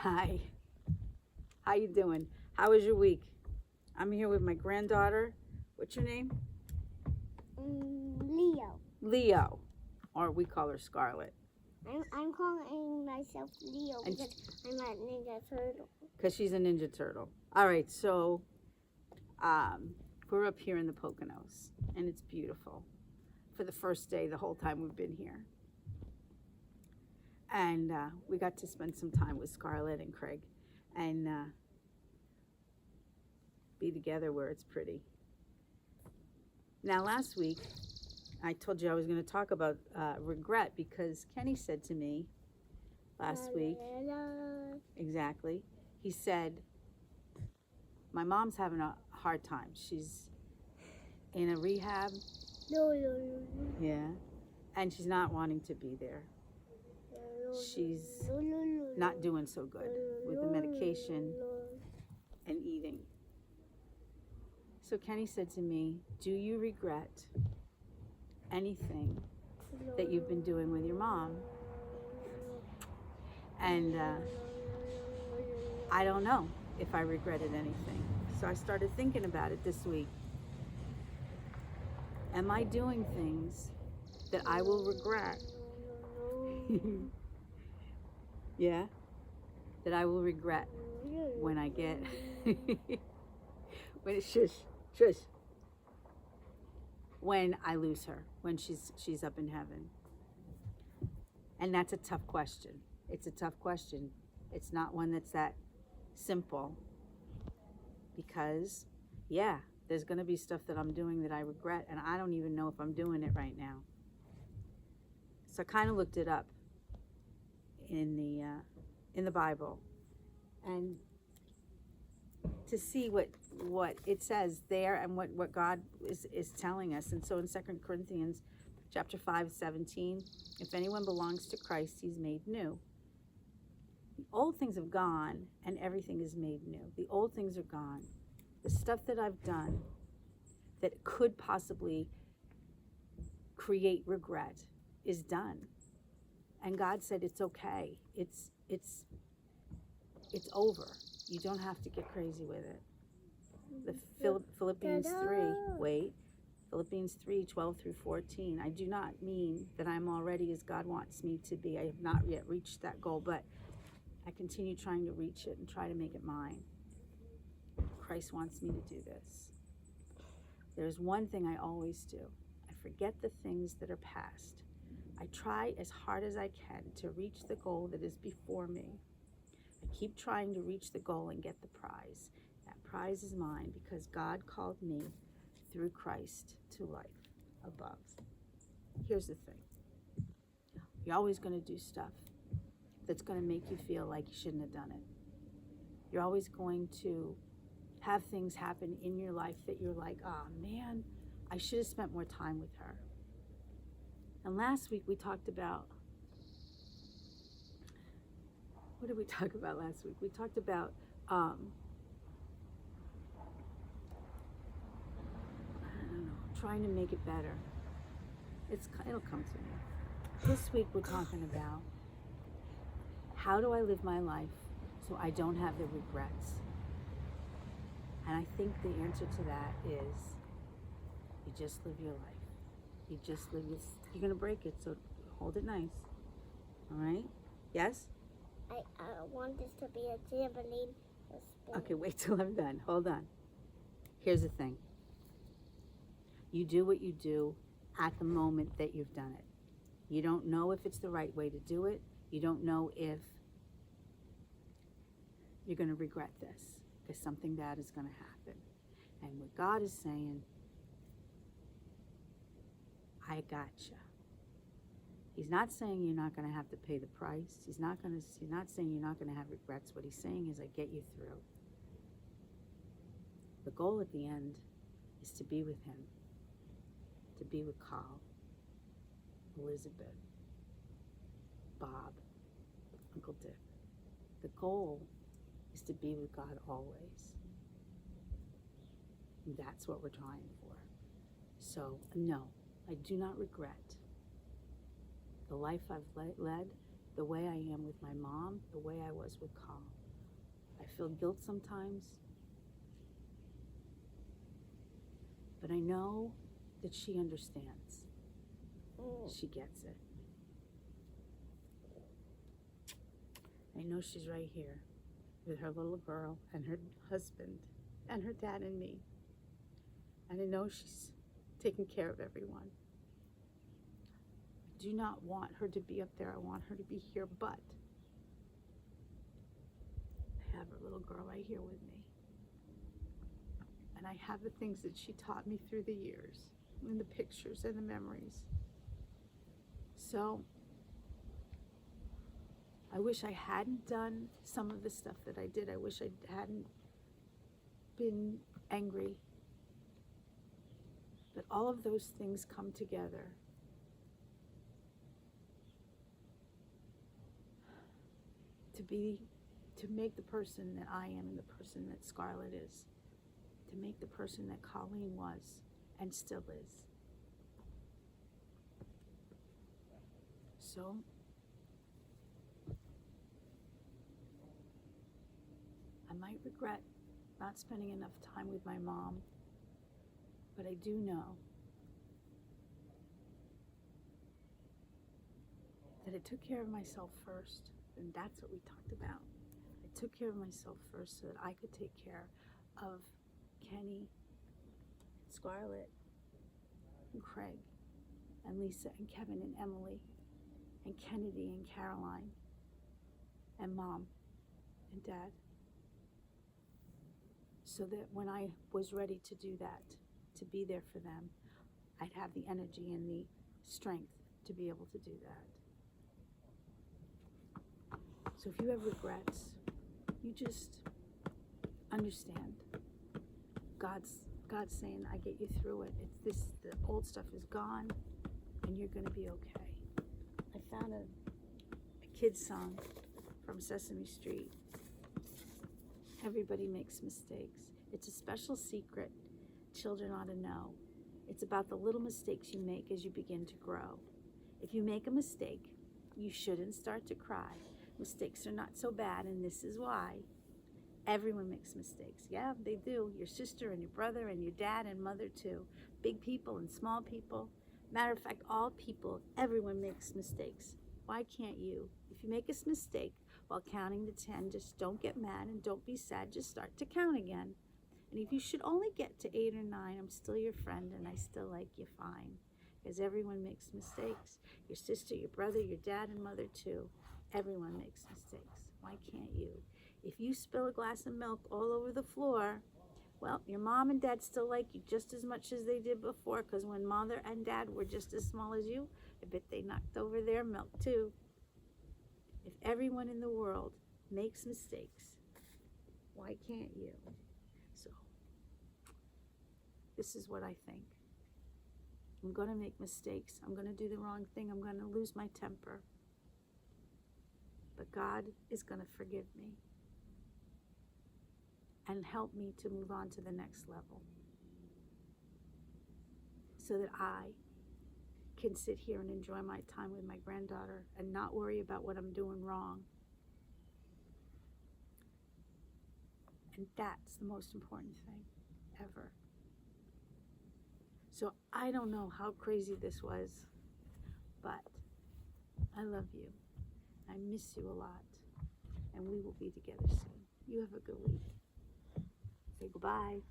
Hi, how you doing? How was your week? I'm here with my granddaughter. What's your name? Leo. Leo, or we call her Scarlet, I'm calling myself Leo And- because I'm a Ninja Turtle. because she's a Ninja Turtle. All right, so we're up here in the Poconos, and it's beautiful. For the first day, the whole time we've been here, and we got to spend some time with Scarlet and Craig, and be together where it's pretty. Now, last week, I told you I was going to talk about regret because Kenny said to me last week, exactly, he said, my mom's having a hard time. She's in a rehab. Yeah. And she's not wanting to be there. She's not doing so good with the medication and eating. So Kenny said to me, do you regret anything that you've been doing with your mom? And I don't know if I regretted anything. So I started thinking about it this week. Am I doing things that I will regret? Yeah? That I will regret when I get when it's shush. When I lose her, when she's up in heaven. And that's a tough question. It's a tough question. It's not one that's that simple. Because, yeah, there's going to be stuff that I'm doing that I regret, and I don't even know if I'm doing it right now. So I kind of looked it up in the Bible, and to see what it says there and what God is telling us. And so in 2 Corinthians chapter 5:17, if anyone belongs to Christ, he's made new. The old things have gone and everything is made new. The old things are gone. The stuff that I've done that could possibly create regret is done. And God said it's okay. It's over. You don't have to get crazy with it. Philippians 3:12-14. I do not mean that I'm already as God wants me to be. I have not yet reached that goal, but I continue trying to reach it and try to make it mine. Christ wants me to do this. There's one thing I always do. I forget the things that are past. I try as hard as I can to reach the goal that is before me. I keep trying to reach the goal and get the prize. That prize is mine because God called me through Christ to life above. Here's the thing. You're always going to do stuff that's going to make you feel like you shouldn't have done it. You're always going to have things happen in your life that you're like, oh man, I should have spent more time with her. And last week we talked about, what did we talk about last week? We talked about I don't know, trying to make it better. It'll come to me. This week we're talking about how do I live my life so I don't have the regrets? And I think the answer to that is you just live your life. You just live this. You're going to break it, so hold it nice. All right? Yes? I want this to be a trampoline. Okay, wait till I'm done. Hold on. Here's the thing. You do what you do at the moment that you've done it. You don't know if it's the right way to do it. You don't know if you're going to regret this because something bad is going to happen. And what God is saying, I gotcha. He's not saying you're not going to have to pay the price. He's not saying you're not going to have regrets. What he's saying is I get you through. The goal at the end is to be with him, to be with Carl, Elizabeth, Bob, Uncle Dick. The goal is to be with God always. And that's what we're trying for. So, no, I do not regret the life I've led, the way I am with my mom, the way I was with Carl. I feel guilt sometimes, but I know that she understands. She gets it. I know she's right here with her little girl and her husband and her dad and me. And I know she's taking care of everyone. I do not want her to be up there. I want her to be here, but I have her little girl right here with me. And I have the things that she taught me through the years, and the pictures and the memories. So I wish I hadn't done some of the stuff that I did. I wish I hadn't been angry. But all of those things come together to make the person that I am and the person that Scarlett is, to make the person that Colleen was and still is. So I might regret not spending enough time with my mom, but I do know that I took care of myself first, and that's what we talked about. I took care of myself first so that I could take care of Kenny, Scarlett, and Craig, and Lisa, and Kevin, and Emily, and Kennedy, and Caroline, and Mom, and Dad. So that when I was ready to do that, to be there for them, I'd have the energy and the strength to be able to do that. So if you have regrets, you just understand. God's saying, I get you through it. The old stuff is gone, and you're gonna be okay. I found a kid's song from Sesame Street. Everybody makes mistakes. It's a special secret children ought to know. It's about the little mistakes you make as you begin to grow. If you make a mistake, you shouldn't start to cry. Mistakes are not so bad, and this is why. Everyone makes mistakes. Yeah, they do. Your sister and your brother and your dad and mother too. Big people and small people. Matter of fact, all people, everyone makes mistakes. Why can't you? If you make a mistake while counting to 10, just don't get mad and don't be sad. Just start to count again. And if you should only get to 8 or 9, I'm still your friend and I still like you fine. Because everyone makes mistakes. Your sister, your brother, your dad and mother too. Everyone makes mistakes. Why can't you? If you spill a glass of milk all over the floor, well, your mom and dad still like you just as much as they did before, because when mother and dad were just as small as you, I bet they knocked over their milk too. If everyone in the world makes mistakes, why can't you? So, this is what I think. I'm going to make mistakes. I'm going to do the wrong thing. I'm going to lose my temper. But God is going to forgive me and help me to move on to the next level so that I can sit here and enjoy my time with my granddaughter and not worry about what I'm doing wrong. And that's the most important thing ever. So I don't know how crazy this was, but I love you. I miss you a lot. And we will be together soon. You have a good week. Say goodbye.